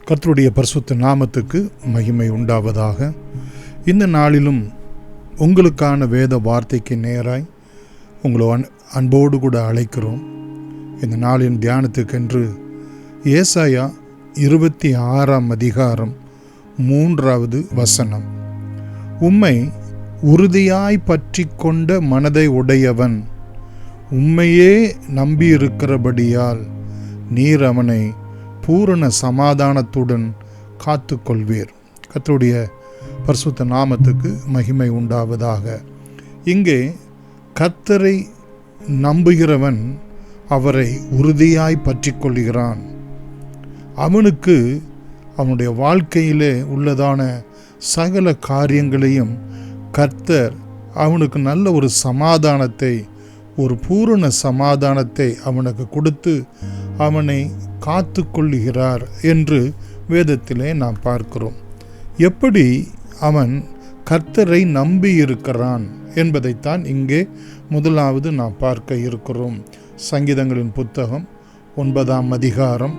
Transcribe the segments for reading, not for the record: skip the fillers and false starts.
கர்த்தருடைய பரிசுத்த நாமத்துக்கு மகிமை உண்டாவதாக. இந்த நாளிலும் உங்களுக்கான வேத வார்த்தைக்கு நேராய் உங்களை அன்போடு கூட அழைக்கிறோம். இந்த நாளின் தியானத்துக்கென்று ஏசாயா 26ஆம் அதிகாரம் 3வது வசனம். உம்மை உறுதியாய் பற்றி கொண்ட மனதை உடையவன் உம்மையே நம்பியிருக்கிறபடியால் நீர் அவனை பூரண சமாதானத்துடன் காத்து கொள்வீர். கர்த்தருடைய பரிசுத்த நாமத்துக்கு மகிமை உண்டாவதாக. இங்கே கர்த்தரை நம்புகிறவன் அவரை உறுதியாய் பற்றி கொள்கிறான். அவனுக்கு அவனுடைய வாழ்க்கையிலே உள்ளதான சகல காரியங்களையும் கர்த்தர் அவனுக்கு நல்ல ஒரு சமாதானத்தை, ஒரு பூரண சமாதானத்தை அவனுக்கு கொடுத்து அவனை காத்து கொள்ளுகிறார் என்று வேதத்திலே நாம் பார்க்கிறோம். எப்படி அவன் கர்த்தரை நம்பி இருக்கிறான் என்பதைத்தான் இங்கே முதலாவது நாம் பார்க்க இருக்கிறோம். சங்கீதங்களின் புத்தகம் 9ஆம் அதிகாரம்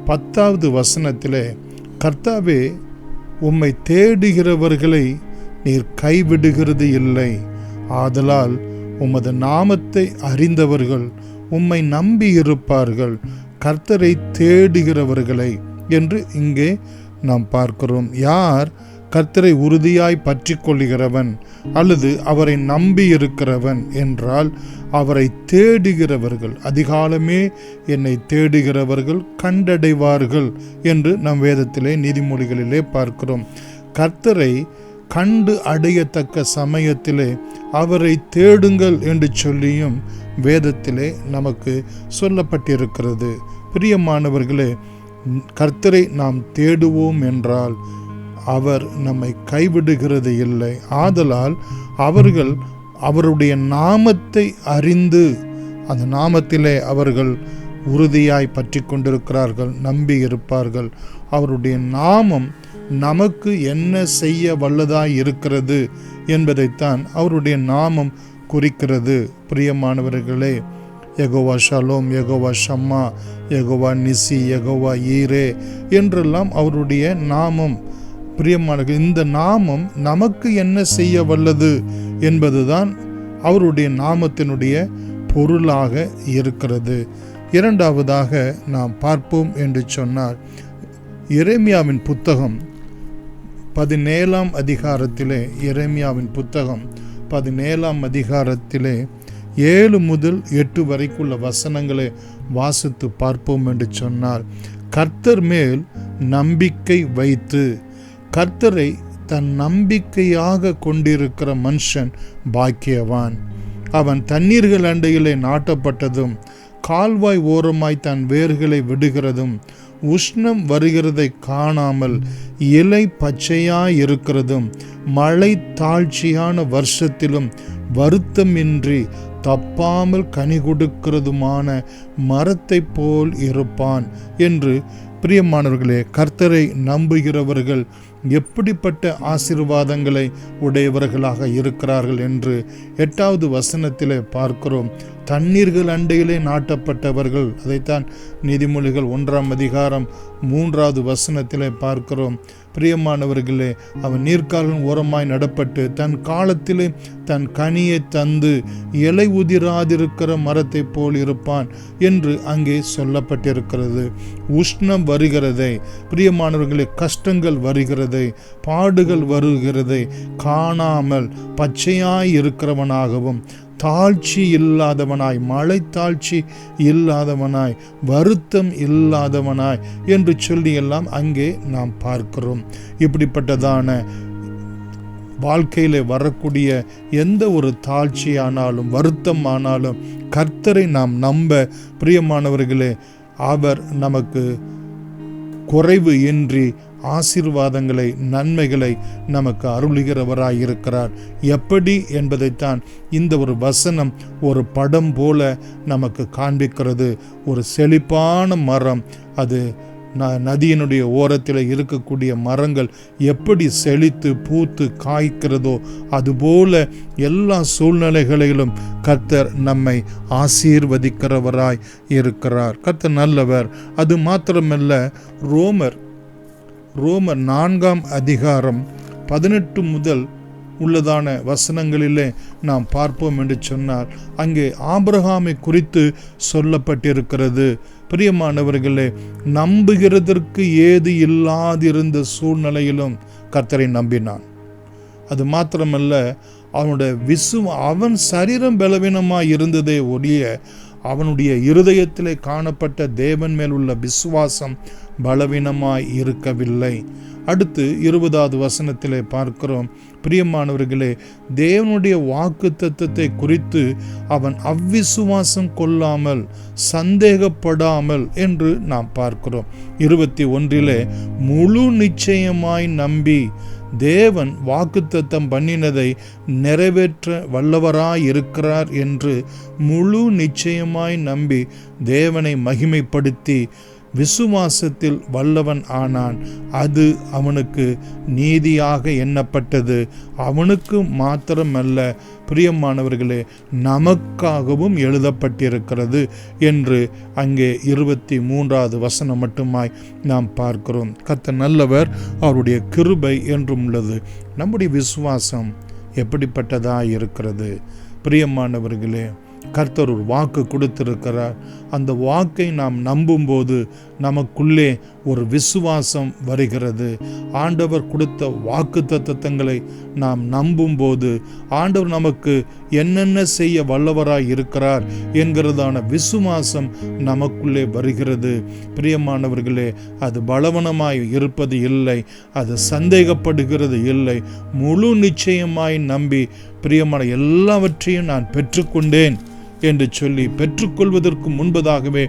10வது வசனத்திலே, கர்த்தாவே உம்மை தேடுகிறவர்களை நீர் கைவிடுகிறது இல்லை, ஆதலால் உமது நாமத்தை அறிந்தவர்கள் உம்மை நம்பி இருப்பார்கள், கர்த்தரை தேடுகிறவர்களை என்று இங்கே நாம் பார்க்கிறோம். யார் கர்த்தரை உறுதியாய் பற்றி கொள்கிறவன் அல்லது அவரை நம்பி இருக்கிறவன் என்றால் அவரை தேடுகிறவர்கள். அதிகாலமே என்னை தேடுகிறவர்கள் கண்டடைவார்கள் என்று நம் வேதத்திலே நீதிமொழிகளிலே பார்க்கிறோம். கர்த்தரை கண்டு அடையத்தக்க சமயத்திலே அவரை தேடுங்கள் என்று சொல்லியும் வேதத்திலே நமக்கு சொல்லப்பட்டிருக்கிறது. பிரியமானவர்களே, கர்த்தரை நாம் தேடுவோம் என்றால் அவர் நம்மை கைவிடுகிறது இல்லை. ஆதலால் அவர்கள் அவருடைய நாமத்தை அறிந்து அந்த நாமத்திலே அவர்கள் உறுதியாய் பற்றி கொண்டிருக்கிறார்கள், நம்பி இருப்பார்கள். அவருடைய நாமம் நமக்கு என்ன செய்ய வல்லதாய் இருக்கிறது என்பதைத்தான் அவருடைய நாமம் குறிக்கிறது. பிரியமானவர்களே, யெகோவா ஷலோம், யெகோவா ஷம்மா, யெகோவா நிசி, யெகோவா ஈரே என்றெல்லாம் அவருடைய நாமம். பிரியமானவர்கள், இந்த நாமம் நமக்கு என்ன செய்ய வல்லது என்பதுதான் அவருடைய நாமத்தினுடைய பொருளாக இருக்கிறது. இரண்டாவதாக நாம் பார்ப்போம் என்று சொன்னால், எரேமியாவின் புத்தகம் 17ஆம் அதிகாரத்திலே, எரேமியாவின் புத்தகம் 17ஆம் அதிகாரத்திலே 7 முதல் 8 வரைக்குள்ள வசனங்களை வாசித்து பார்ப்போம் என்று சொன்னால், கர்த்தர் மேல் நம்பிக்கை வைத்து கர்த்தரை தன் நம்பிக்கையாக கொண்டிருக்கிற மனுஷன் பாக்கியவான். அவன் தண்ணீர்கள் அண்டையிலே நாட்டப்பட்டதும் கால்வாய் ஓரமாய் தன் வேர்களை விடுகிறதும் உஷ்ணம் வருகிறதை காணாமல் இலை பச்சையாய் இருக்கிறதும் மழை தாழ்ச்சியான வருஷத்திலும் வருத்தமின்றி தப்பாமல் கனி கொடுக்கிறதுமான மரத்தை போல் இருப்பான் என்று. பிரியமானவர்களே, கர்த்தரை நம்புகிறவர்கள் எப்படிப்பட்ட ஆசீர்வாதங்களை உடையவர்களாக இருக்கிறார்கள் என்று 8வது வசனத்திலே பார்க்கிறோம். தண்ணீர்கள் அண்டையிலே நாட்டப்பட்டவர்கள், அதைத்தான் நீதிமொழிகள் 1ஆம் அதிகாரம் 3வது வசனத்திலே பார்க்கிறோம். பிரியமானவர்களே, அவன் நீர்க்காலின் ஓரமாய் நடப்பட்டு தன் காலத்திலே தன் கனியை தந்து இலை உதிராதிருக்கிற மரத்தை போல் இருப்பான் என்று அங்கே சொல்லப்பட்டிருக்கிறது. உஷ்ணம் வருகிறதை, பிரியமானவர்களே, கஷ்டங்கள் வருகிறதை, பாடுகள் வருகிறதை காணாமல் பச்சையாய் இருக்கிறவனாகவும் தாழ்ச்சி இல்லாதவனாய், மழை தாழ்ச்சி இல்லாதவனாய், வருத்தம் இல்லாதவனாய் என்று சொல்லி எல்லாம் அங்கே நாம் பார்க்கிறோம். இப்படிப்பட்டதான வாழ்க்கையிலே வரக்கூடிய எந்த ஒரு தாழ்ச்சியானாலும் வருத்தம் ஆனாலும் கர்த்தரை நாம் நம்ப, பிரியமானவர்களே, அவர் நமக்கு குறைவு இன்றி ஆசீர்வாதங்களை, நன்மைகளை நமக்கு அருளுகிறவராய் இருக்கிறார். எப்படி என்பதைத்தான் இந்த ஒரு வசனம் ஒரு படம் போல நமக்கு காண்பிக்கிறது. ஒரு செழிப்பான மரம், அது நதியினுடைய ஓரத்தில் இருக்கக்கூடிய மரங்கள் எப்படி செழித்து பூத்து காய்க்கிறதோ அதுபோல எல்லா சூழ்நிலைகளிலும் கர்த்தர் நம்மை ஆசீர்வதிக்கிறவராய் இருக்கிறார். கர்த்தர் நல்லவர். அது மாத்திரமல்ல, ரோமர் ரோமர் 4:18 முதல் உள்ளதான வசனங்களிலே நாம் பார்ப்போம் என்று சொன்னால் அங்கே ஆபிரகாமை குறித்து சொல்லப்பட்டிருக்கிறது. பிரியமானவர்களே, நம்புகிறதற்கு ஏது இல்லாதிருந்த சூழ்நிலையிலும் கர்த்தரை நம்பினான். அது மாத்திரமல்ல, அவன் சரீரம் பலவீனமாய் இருந்ததே ஒழிய அவனுடைய இருதயத்திலே காணப்பட்ட தேவன் மேல் உள்ள விசுவாசம் பலவீனமாய் இருக்கவில்லை. அடுத்து 20வது வசனத்திலே பார்க்கிறோம், பிரியமானவர்களே, தேவனுடைய வாக்கு தத்தத்தை குறித்து அவன் அவ்விசுவாசம் கொள்ளாமல் சந்தேகப்படாமல் என்று நாம் பார்க்கிறோம். 21 முழு நிச்சயமாய் நம்பி தேவன் வாக்குத்தத்தம் பண்ணினதை நிறைவேற்ற வல்லவராயிருக்கிறார் என்று முழு நிச்சயமாய் நம்பி தேவனை மகிமைப்படுத்தி விசுவாசத்தில் வல்லவன் ஆனான். அது அவனுக்கு நீதியாக எண்ணப்பட்டது. அவனுக்கு மாத்திரமல்ல, பிரியமானவர்களே, நமக்காகவும் எழுதப்பட்டிருக்கிறது என்று அங்கே 23வது வசனம் மட்டுமாய் நாம் பார்க்கிறோம். கர்த்தர் நல்லவர், அவருடைய கிருபை என்றும் உள்ளது. நம்முடைய விசுவாசம் எப்படிப்பட்டதாக இருக்கிறது? பிரியமானவர்களே, கர்த்தர் ஒரு வாக்கு கொடுத்திருக்கிறார். அந்த வாக்கை நாம் நம்பும்போது நமக்குள்ளே ஒரு விசுவாசம் வருகிறது. ஆண்டவர் கொடுத்த வாக்கு தத்தங்களை நாம் நம்பும்போது ஆண்டவர் நமக்கு என்னென்ன செய்ய வல்லவராய் இருக்கிறார் என்கிறதான விசுவாசம் நமக்குள்ளே வருகிறது. பிரியமானவர்களே, அது பலவனமாய் இருப்பது இல்லை, அது சந்தேகப்படுகிறது இல்லை. முழு நிச்சயமாய் நம்பி, பிரியமான எல்லாவற்றையும் நான் பெற்றுக்கொண்டேன் என்று சொல்லி பெற்றுக்கொள்வதற்கு முன்பதாகவே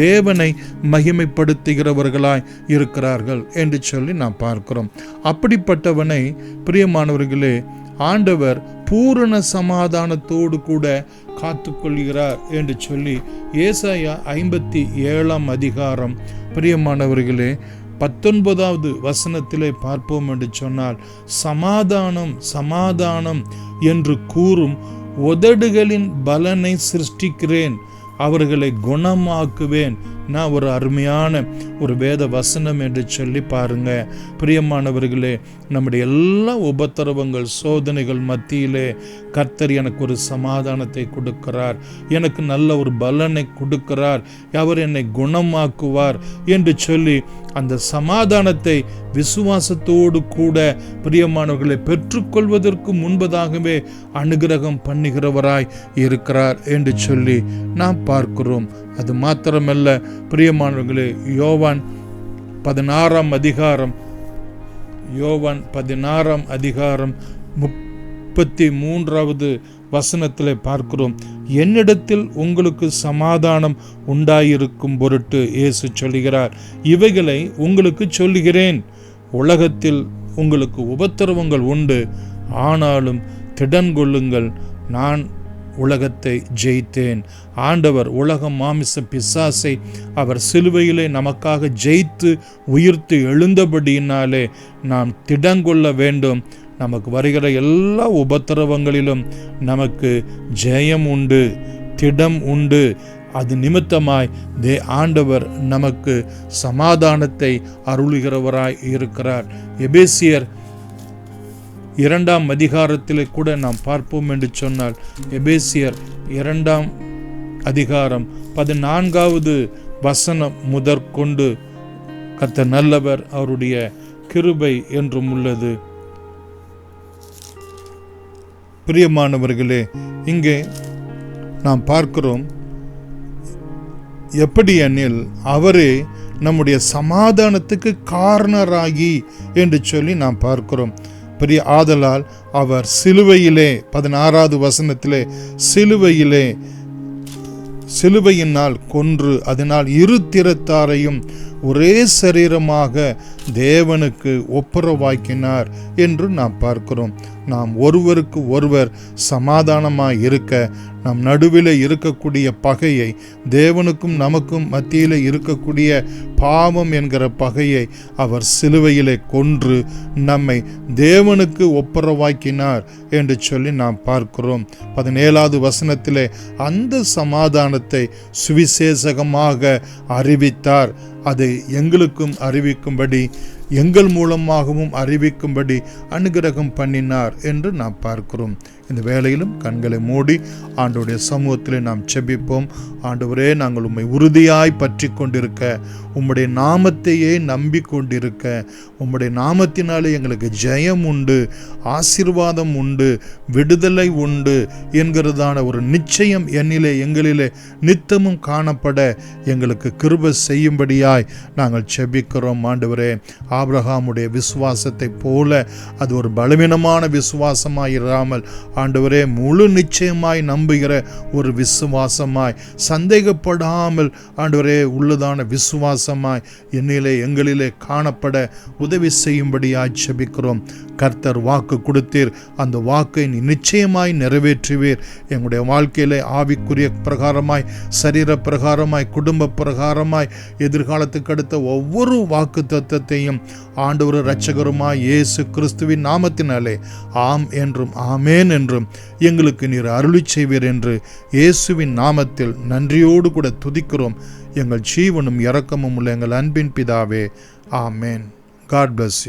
தேவனை மகிமைப்படுத்துகிறவர்களாய் இருக்கிறார்கள் என்று சொல்லி நாம் பார்க்கிறோம். அப்படிப்பட்டவனை, பிரியமானவர்களே, ஆண்டவர் பூரண சமாதானத்தோடு கூட காத்துக்கொள்கிறார் என்று சொல்லி ஏசாயா 57ஆம் அதிகாரம், பிரியமானவர்களே, 19வது வசனத்திலே பார்ப்போம் என்று சொன்னால், சமாதானம் சமாதானம் என்று கூறும் உதடுகளின் பலனை சிருஷ்டிக்கிறேன், அவர்களை குணமாக்குவேன். நான் ஒரு அருமையான ஒரு வேத வசனம் என்று சொல்லி பாருங்க. பிரியமானவர்களே, நம்முடைய எல்லா உபத்திரவங்கள் சோதனைகள் மத்தியிலே கர்த்தர் எனக்கு ஒரு சமாதானத்தை கொடுக்கிறார், எனக்கு நல்ல ஒரு பலனை கொடுக்கிறார், அவர் என்னை குணமாக்குவார் என்று சொல்லி அந்த சமாதானத்தை விசுவாசத்தோடு கூட, பிரியமானவர்களை, பெற்றுக்கொள்வதற்கு முன்பதாகவே அனுகிரகம் பண்ணுகிறவராய் இருக்கிறார் என்று சொல்லி நாம் பார்க்கிறோம். அது மாத்திரமல்ல, பிரியமானவர்களே, யோவான் 16ஆம் அதிகாரம் 33வது வசனத்திலே பார்க்கிறோம், என்னிடத்தில் உங்களுக்கு சமாதானம் உண்டாயிருக்கும் பொருட்டு இயேசு சொல்லுகிறார், இவைகளை உங்களுக்கு சொல்லுகிறேன். உலகத்தில் உங்களுக்கு உபத்திரவங்கள் உண்டு, ஆனாலும் திடன் கொள்ளுங்கள், நான் உலகத்தை ஜெயித்தேன். ஆண்டவர் உலக மாமிச பிசாசை அவர் சிலுவையிலே நமக்காக ஜெயித்து உயிர்த்து எழுந்தபடியினாலே நாம் திடங்கொள்ள வேண்டும். நமக்கு வருகிற எல்லா உபத்திரவங்களிலும் நமக்கு ஜெயம் உண்டு, திடம் உண்டு. அது நிமித்தமாய் ஆண்டவர் நமக்கு சமாதானத்தை அருளுகிறவராய் இருக்கிறார். எபேசியர் 2ஆம் அதிகாரத்திலே கூட நாம் பார்ப்போம் என்று சொன்னால், எபேசியர் 2ஆம் அதிகாரம் 14வது வசனம் முதற்கொண்டு கர்த்தர் நல்லவர், அவருடைய கிருபை என்றும் உள்ளது. பிரியமானவர்களே, இங்கே நாம் பார்க்கிறோம், எப்படி எனில் அவரே நம்முடைய சமாதானத்துக்கு காரணராகி என்று சொல்லி நாம் பார்க்கிறோம். பெரிய ஆதலால் அவர் சிலுவையிலே 16வது வசனத்திலே சிலுவையினால் கொன்று அதனால் இரு திறத்தாரையும் ஒரே சரீரமாக தேவனுக்கு ஒப்புரவாக்கினார் என்று நாம் பார்க்கிறோம். நாம் ஒருவருக்கு ஒருவர் சமாதானமாய் இருக்க, நம் நடுவில் இருக்கக்கூடிய பகையை, தேவனுக்கும் நமக்கும் மத்தியில் இருக்கக்கூடிய பாவம் என்கிற பகையை அவர் சிலுவையிலே கொன்று நம்மை தேவனுக்கு ஒப்புரவாக்கினார் என்று சொல்லி நாம் பார்க்கிறோம். 17வது வசனத்திலே அந்த சமாதானத்தை சுவிசேஷகமாக அறிவித்தார். அதை எங்களுக்கும் அறிவிக்கும்படி எங்கள் மூலமாகவும் அறிவிக்கும்படி அனுகிரகம் பண்ணினார் என்று நாம் பார்க்கிறோம். இந்த வேளையிலும் கண்களை மூடி ஆண்டவருடைய சமூகத்தில் நாம் செபிப்போம். ஆண்டவரே, நாங்கள் உம்மை உறுதியாய் பற்றி கொண்டிருக்க, உம்முடைய நாமத்தையே நம்பிக்கொண்டிருக்க, உம்முடைய நாமத்தினாலே எங்களுக்கு ஜெயம் உண்டு, ஆசீர்வாதம் உண்டு, விடுதலை உண்டு என்கிறதான ஒரு நிச்சயம் எங்களிலே நித்தமும் காணப்பட எங்களுக்கு கிருபை செய்யும்படியாய் நாங்கள் செபிக்கிறோம். ஆண்டவரே, ஆபிரகாமுடைய விசுவாசத்தை போல அது ஒரு பலவீனமான விசுவாசமாய் இராமல், ஆண்டவரே, முழு நிச்சயமாய் நம்புகிற ஒரு விசுவாசமாய், சந்தேகப்படாமல் ஆண்டவரே உள்ளதான விசுவாசமாய் எங்களிலே காணப்பட உதவி செய்யும்படியாய் செபிக்கிறோம். கர்த்தர் வாக்கு கொடுத்தீர், அந்த வாக்கை நீ நிச்சயமாய் நிறைவேற்றுவீர். எங்களுடைய வாழ்க்கையிலே ஆவிக்குரிய பிரகாரமாய், சரீர பிரகாரமாய், குடும்ப பிரகாரமாய், எதிர்காலத்துக்கு அடுத்த ஒவ்வொரு வாக்கு தத்தத்தையும் ஆண்டவர் இரட்சகருமாய் இயேசு கிறிஸ்துவின் நாமத்தினாலே ஆம் என்றும் ஆமேன் என்றும் எங்களுக்கு நீர் அருளி செய்வீர் என்று இயேசுவின் நாமத்தில் நன்றியோடு கூட துதிக்கிறோம். எங்கள் ஜீவனும் இரக்கமும் உள்ள எங்கள் அன்பின் பிதாவே, ஆமேன். God bless you.